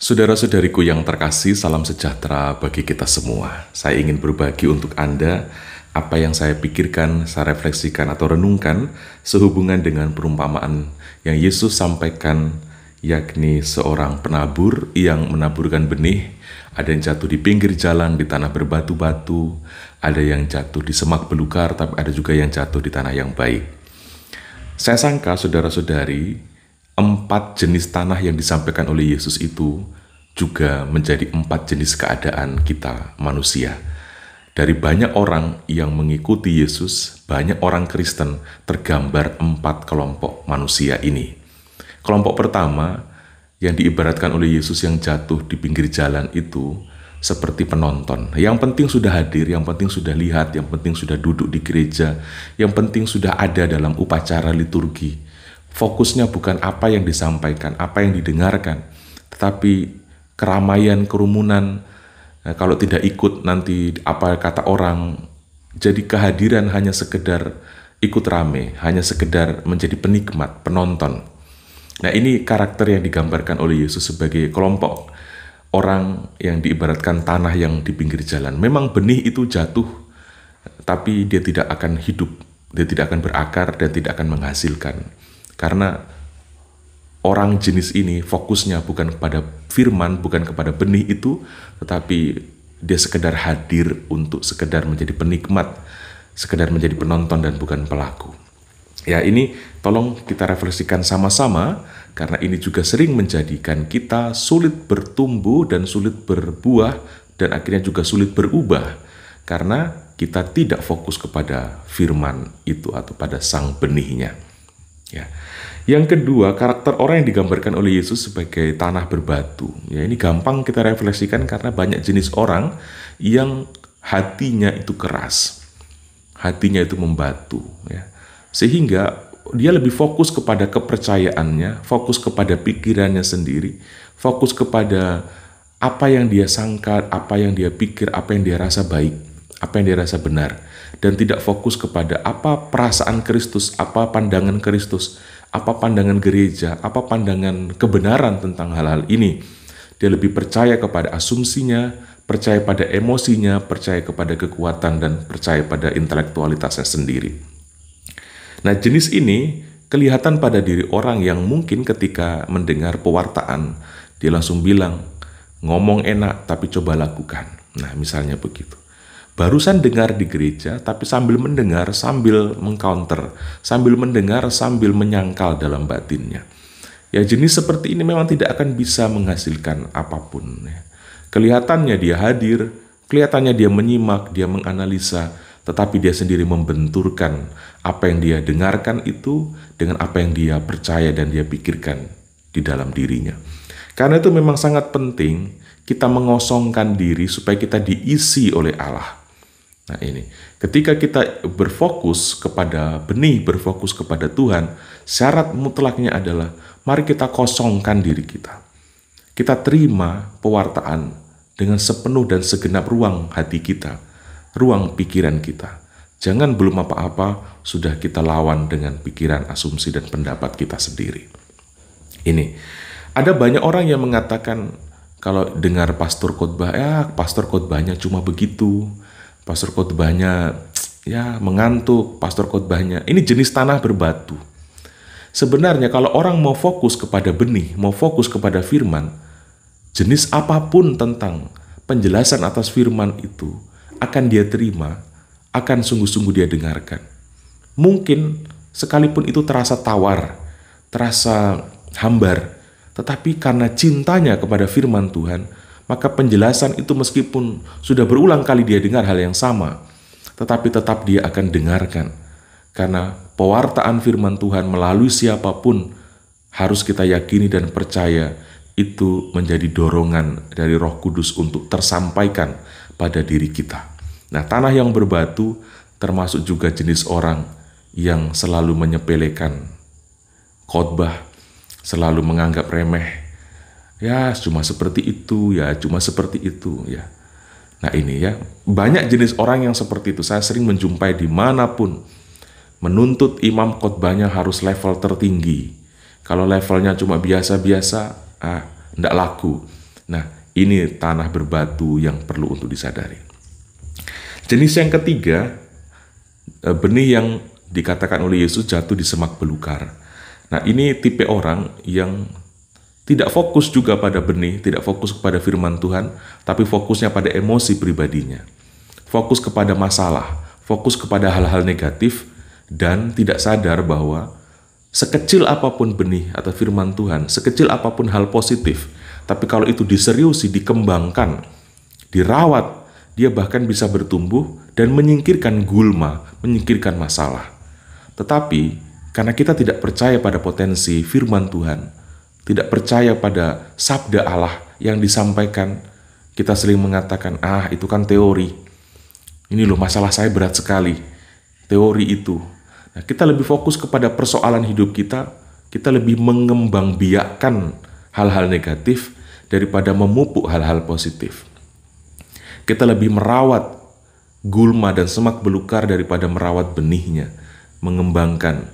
Saudara-saudariku yang terkasih, salam sejahtera bagi kita semua. Saya ingin berbagi untuk Anda apa yang saya pikirkan, saya refleksikan atau renungkan sehubungan dengan perumpamaan yang Yesus sampaikan, yakni seorang penabur yang menaburkan benih. Ada yang jatuh di pinggir jalan, di tanah berbatu-batu, ada yang jatuh di semak belukar, tapi ada juga yang jatuh di tanah yang baik. Saya sangka saudara-saudari, 4 jenis tanah yang disampaikan oleh Yesus itu juga menjadi 4 jenis keadaan kita manusia. Dari banyak orang yang mengikuti Yesus, banyak orang Kristen, tergambar 4 kelompok manusia ini. Kelompok pertama yang diibaratkan oleh Yesus yang jatuh di pinggir jalan itu seperti penonton. Yang penting sudah hadir, yang penting sudah lihat, yang penting sudah duduk di gereja, yang penting sudah ada dalam upacara liturgi. Fokusnya bukan apa yang disampaikan, apa yang didengarkan, tetapi keramaian, kerumunan, kalau tidak ikut nanti apa kata orang. Jadi kehadiran hanya sekedar ikut rame, hanya sekedar menjadi penikmat, penonton. Nah, ini karakter yang digambarkan oleh Yesus sebagai kelompok orang yang diibaratkan tanah yang di pinggir jalan. Memang benih itu jatuh, tapi dia tidak akan hidup, dia tidak akan berakar dan tidak akan menghasilkan. Karena orang jenis ini fokusnya bukan kepada firman, bukan kepada benih itu, tetapi dia sekedar hadir untuk sekedar menjadi penikmat, sekedar menjadi penonton dan bukan pelaku. Ya, ini tolong kita refleksikan sama-sama, karena ini juga sering menjadikan kita sulit bertumbuh dan sulit berbuah, dan akhirnya juga sulit berubah, karena kita tidak fokus kepada firman itu atau pada sang benihnya. Ya. Yang kedua, karakter orang yang digambarkan oleh Yesus sebagai tanah berbatu. Ya, ini gampang kita refleksikan karena banyak jenis orang yang hatinya itu keras, hatinya itu membatu, ya. Sehingga dia lebih fokus kepada kepercayaannya, fokus kepada pikirannya sendiri, fokus kepada apa yang dia sangka, apa yang dia pikir, apa yang dia rasa baik, apa yang dia rasa benar, dan tidak fokus kepada apa perasaan Kristus, apa pandangan Kristus, apa pandangan gereja, apa pandangan kebenaran tentang hal-hal ini. Dia lebih percaya kepada asumsinya, percaya pada emosinya, percaya kepada kekuatan, dan percaya pada intelektualitasnya sendiri. Nah, jenis ini kelihatan pada diri orang yang mungkin ketika mendengar pewartaan, dia langsung bilang, ngomong enak tapi coba lakukan. Nah, misalnya begitu. Barusan dengar di gereja, tapi sambil mendengar, sambil mengcounter, sambil mendengar, sambil menyangkal dalam batinnya. Ya, jenis seperti ini memang tidak akan bisa menghasilkan apapun. Kelihatannya dia hadir, kelihatannya dia menyimak, dia menganalisa, tetapi dia sendiri membenturkan apa yang dia dengarkan itu dengan apa yang dia percaya dan dia pikirkan di dalam dirinya. Karena itu memang sangat penting kita mengosongkan diri supaya kita diisi oleh Allah. Nah, ini, ketika kita berfokus kepada benih, berfokus kepada Tuhan, syarat mutlaknya adalah mari kita kosongkan diri kita. Kita terima pewartaan dengan sepenuh dan segenap ruang hati kita, ruang pikiran kita. Jangan belum apa-apa sudah kita lawan dengan pikiran, asumsi, dan pendapat kita sendiri. Ini, ada banyak orang yang mengatakan kalau dengar pastor khotbah, pastor khotbahnya cuma begitu. Pastor khotbahnya mengantuk, pastor khotbahnya. Ini jenis tanah berbatu. Sebenarnya kalau orang mau fokus kepada benih, mau fokus kepada firman, jenis apapun tentang penjelasan atas firman itu akan dia terima, akan sungguh-sungguh dia dengarkan. Mungkin sekalipun itu terasa tawar, terasa hambar, tetapi karena cintanya kepada firman Tuhan, maka penjelasan itu meskipun sudah berulang kali dia dengar hal yang sama, tetapi tetap dia akan dengarkan. Karena pewartaan firman Tuhan melalui siapapun harus kita yakini dan percaya itu menjadi dorongan dari Roh Kudus untuk tersampaikan pada diri kita. Nah, tanah yang berbatu termasuk juga jenis orang yang selalu menyepelekan khotbah, selalu menganggap remeh. Ya, cuma seperti itu, cuma seperti itu, ya. Nah, ini ya, banyak jenis orang yang seperti itu. Saya sering menjumpai dimanapun. Menuntut imam khotbahnya harus level tertinggi. Kalau levelnya cuma biasa-biasa, enggak laku. Nah, ini tanah berbatu yang perlu untuk disadari. Jenis yang ketiga, benih yang dikatakan oleh Yesus jatuh di semak belukar. Nah, ini tipe orang yang tidak fokus juga pada benih, tidak fokus kepada firman Tuhan, tapi fokusnya pada emosi pribadinya. Fokus kepada masalah, fokus kepada hal-hal negatif, dan tidak sadar bahwa sekecil apapun benih atau firman Tuhan, sekecil apapun hal positif, tapi kalau itu diseriusi, dikembangkan, dirawat, dia bahkan bisa bertumbuh dan menyingkirkan gulma, menyingkirkan masalah. Tetapi karena kita tidak percaya pada potensi firman Tuhan, tidak percaya pada sabda Allah yang disampaikan, kita sering mengatakan, itu kan teori. Ini loh, masalah saya berat sekali. Teori itu. Nah, kita lebih fokus kepada persoalan hidup kita lebih mengembangbiakkan hal-hal negatif daripada memupuk hal-hal positif. Kita lebih merawat gulma dan semak belukar daripada merawat benihnya, mengembangkan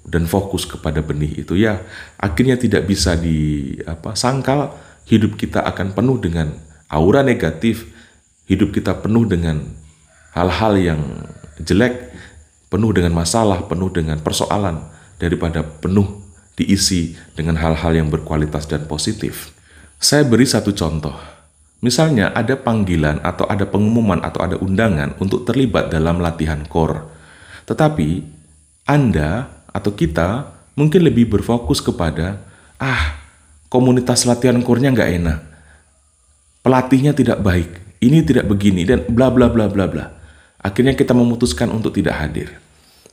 dan fokus kepada benih itu. Ya, akhirnya tidak bisa disangkal, hidup kita akan penuh dengan aura negatif, hidup kita penuh dengan hal-hal yang jelek, penuh dengan masalah, penuh dengan persoalan, daripada penuh diisi dengan hal-hal yang berkualitas dan positif. Saya beri satu contoh. Misalnya ada panggilan atau ada pengumuman atau ada undangan untuk terlibat dalam latihan core. Tetapi Anda atau kita mungkin lebih berfokus kepada, komunitas latihan core-nya nggak enak, pelatihnya tidak baik, ini tidak begini, dan bla bla bla bla bla. Akhirnya kita memutuskan untuk tidak hadir.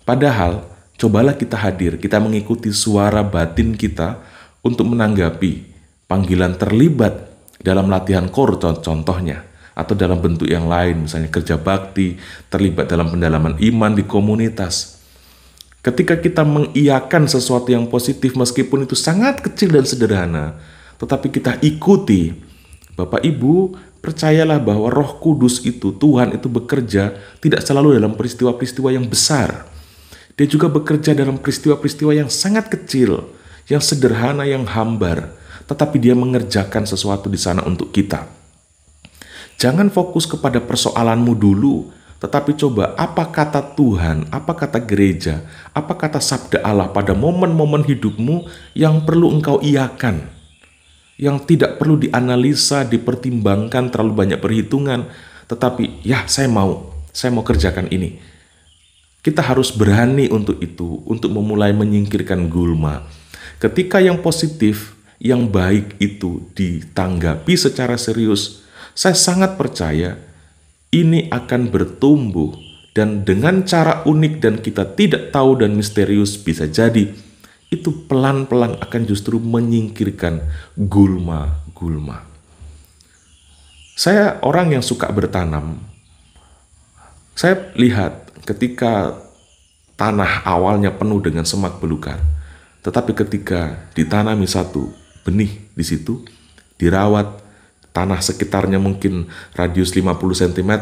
Padahal, cobalah kita hadir, kita mengikuti suara batin kita untuk menanggapi panggilan terlibat dalam latihan core contohnya, atau dalam bentuk yang lain, misalnya kerja bakti, terlibat dalam pendalaman iman di komunitas. Ketika kita mengiyakan sesuatu yang positif meskipun itu sangat kecil dan sederhana, tetapi kita ikuti, Bapak Ibu, percayalah bahwa Roh Kudus itu, Tuhan itu bekerja tidak selalu dalam peristiwa-peristiwa yang besar. Dia juga bekerja dalam peristiwa-peristiwa yang sangat kecil, yang sederhana, yang hambar, tetapi dia mengerjakan sesuatu di sana untuk kita. Jangan fokus kepada persoalanmu dulu, tetapi coba apa kata Tuhan, apa kata gereja, apa kata sabda Allah pada momen-momen hidupmu yang perlu engkau iakan, yang tidak perlu dianalisa, dipertimbangkan terlalu banyak perhitungan, tetapi saya mau kerjakan ini. Kita harus berani untuk itu, untuk memulai menyingkirkan gulma. Ketika yang positif, yang baik itu ditanggapi secara serius, saya sangat percaya ini akan bertumbuh, dan dengan cara unik dan kita tidak tahu dan misterius, bisa jadi itu pelan-pelan akan justru menyingkirkan gulma-gulma. Saya orang yang suka bertanam. Saya lihat ketika tanah awalnya penuh dengan semak belukar, tetapi ketika ditanami satu benih di situ, dirawat, tanah sekitarnya mungkin radius 50 cm,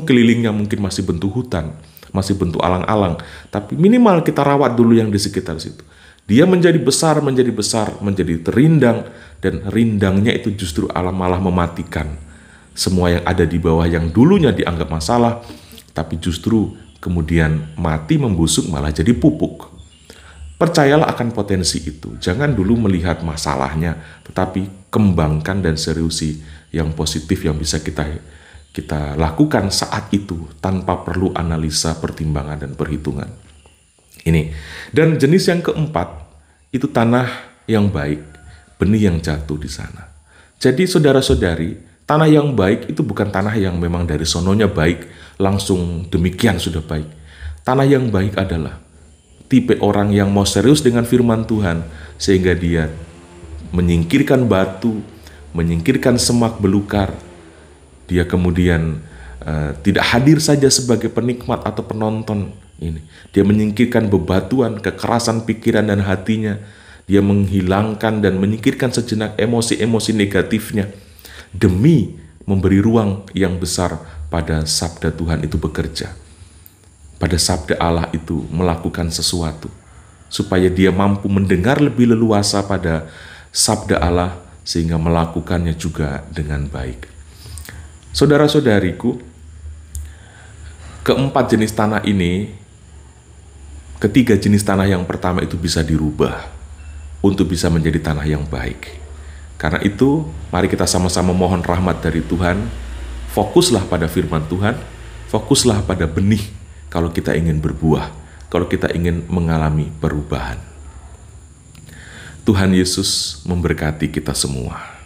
kelilingnya mungkin masih bentuk hutan, masih bentuk alang-alang, tapi minimal kita rawat dulu yang di sekitar situ. Dia menjadi besar, menjadi terindang, dan rindangnya itu justru malah mematikan semua yang ada di bawah yang dulunya dianggap masalah, tapi justru kemudian mati, membusuk, malah jadi pupuk. Percayalah akan potensi itu. Jangan dulu melihat masalahnya, tetapi kembangkan dan seriusi yang positif yang bisa kita lakukan saat itu tanpa perlu analisa, pertimbangan, dan perhitungan. Ini. Dan jenis yang keempat, itu tanah yang baik, benih yang jatuh di sana. Jadi saudara-saudari, tanah yang baik itu bukan tanah yang memang dari sononya baik, langsung demikian sudah baik. Tanah yang baik adalah tipe orang yang mau serius dengan firman Tuhan, sehingga dia menyingkirkan batu, menyingkirkan semak belukar. Dia kemudian tidak hadir saja sebagai penikmat atau penonton. Dia menyingkirkan bebatuan, kekerasan pikiran dan hatinya. Dia menghilangkan dan menyingkirkan sejenak emosi-emosi negatifnya demi memberi ruang yang besar pada sabda Tuhan itu bekerja. Pada sabda Allah itu melakukan sesuatu supaya dia mampu mendengar lebih leluasa pada sabda Allah, sehingga melakukannya juga dengan baik. Saudara-saudariku, keempat jenis tanah ini, ketiga jenis tanah yang pertama itu bisa dirubah untuk bisa menjadi tanah yang baik. Karena itu, mari kita sama-sama mohon rahmat dari Tuhan. Fokuslah pada firman Tuhan, fokuslah pada benih kalau kita ingin berbuah, kalau kita ingin mengalami perubahan. Tuhan Yesus memberkati kita semua.